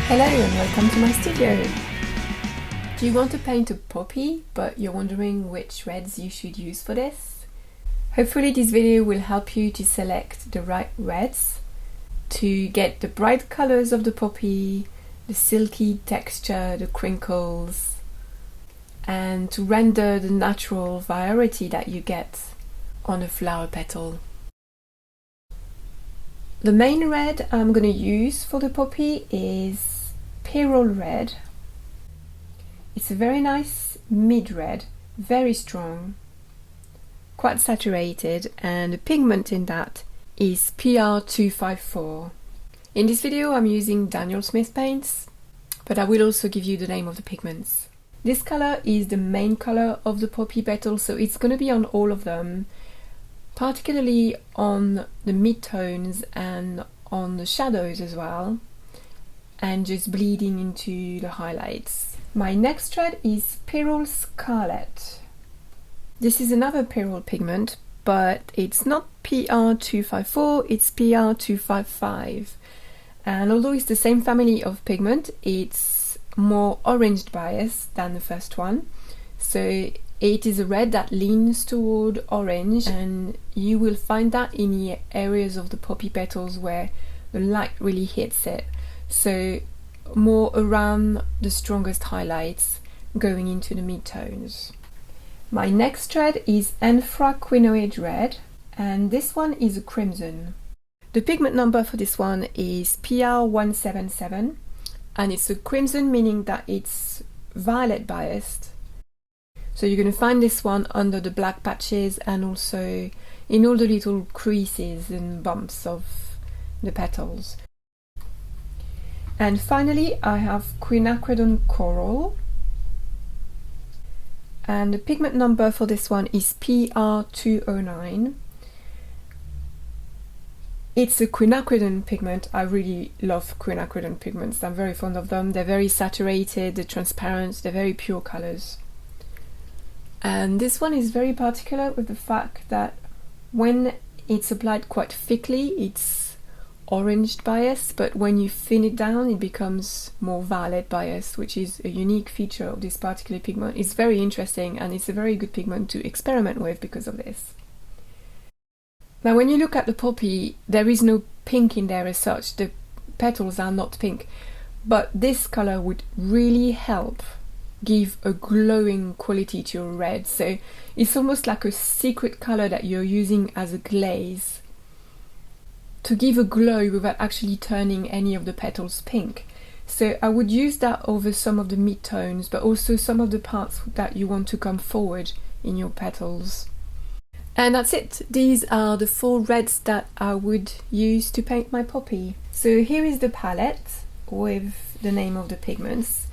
Hello and welcome to my studio. Do you want to paint a poppy but you're wondering which reds you should use for this? Hopefully this video will help you to select the right reds to get the bright colors of the poppy, the silky texture, the crinkles, and to render the natural variety that you get on a flower petal. The main red I'm going to use for the poppy is Payroll Red. It's a very nice mid-red, very strong, quite saturated, and the pigment in that is PR254. In this video I'm using Daniel Smith paints, but I will also give you the name of the pigments. This color is the main color of the poppy petal, so it's going to be on all of them, particularly on the mid-tones and on the shadows as well, and just bleeding into the highlights. My next red is Peril Scarlett. This is another Peril pigment, but it's not PR254, it's PR255. And although it's the same family of pigment, it's more orange biased than the first one. So it is a red that leans toward orange, and you will find that in the areas of the poppy petals where the light really hits it. So more around the strongest highlights going into the mid-tones. My next red is Quinacridone Red, and this one is a crimson. The pigment number for this one is PR177, and it's a crimson, meaning that it's violet biased. So you're going to find this one under the black patches and also in all the little creases and bumps of the petals. And finally I have Quinacridone Coral, and the pigment number for this one is PR209. It's a quinacridone pigment. I really love quinacridone pigments. I'm very fond of them. They're very saturated, they're transparent, they're very pure colors. And this one is very particular with the fact that when it's applied quite thickly, it's orange bias, but when you thin it down it becomes more violet bias, which is a unique feature of this particular pigment. It's very interesting and it's a very good pigment to experiment with because of this. Now when you look at the poppy, there is no pink in there as such, the petals are not pink, but this color would really help give a glowing quality to your red. So it's almost like a secret color that you're using as a glaze to give a glow without actually turning any of the petals pink. So I would use that over some of the mid-tones, but also some of the parts that you want to come forward in your petals. And that's it. These are the 4 reds that I would use to paint my poppy. So here is the palette with the name of the pigments.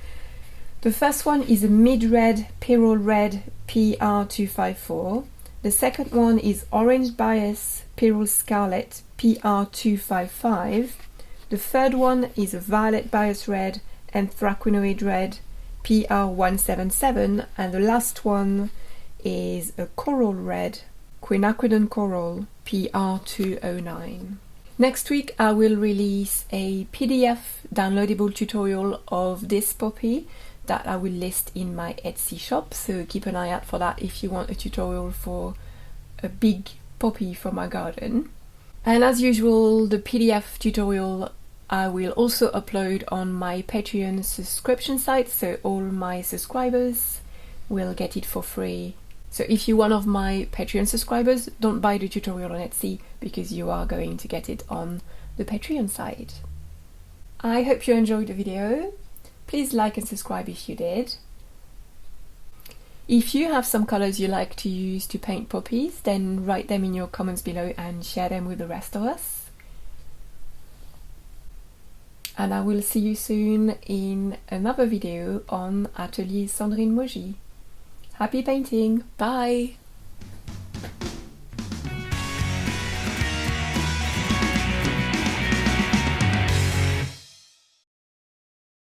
The first one is a mid-red Peril Red PR254. The second one is orange bias Peril Scarlett PR255. The third one is a violet bias red Quinacridone Red PR177, and the last one is a coral red Quinacridone Coral PR209. Next week I will release a PDF downloadable tutorial of this poppy that I will list in my Etsy shop, so keep an eye out for that if you want a tutorial for a big poppy for my garden. And as usual, the PDF tutorial I will also upload on my Patreon subscription site, so all my subscribers will get it for free. So if you're one of my Patreon subscribers, don't buy the tutorial on Etsy because you are going to get it on the Patreon site. I hope you enjoyed the video. Please like and subscribe if you did. If you have some colors you like to use to paint poppies, then write them in your comments below and share them with the rest of us. And I will see you soon in another video on Atelier Sandrine Maugy. Happy painting! Bye!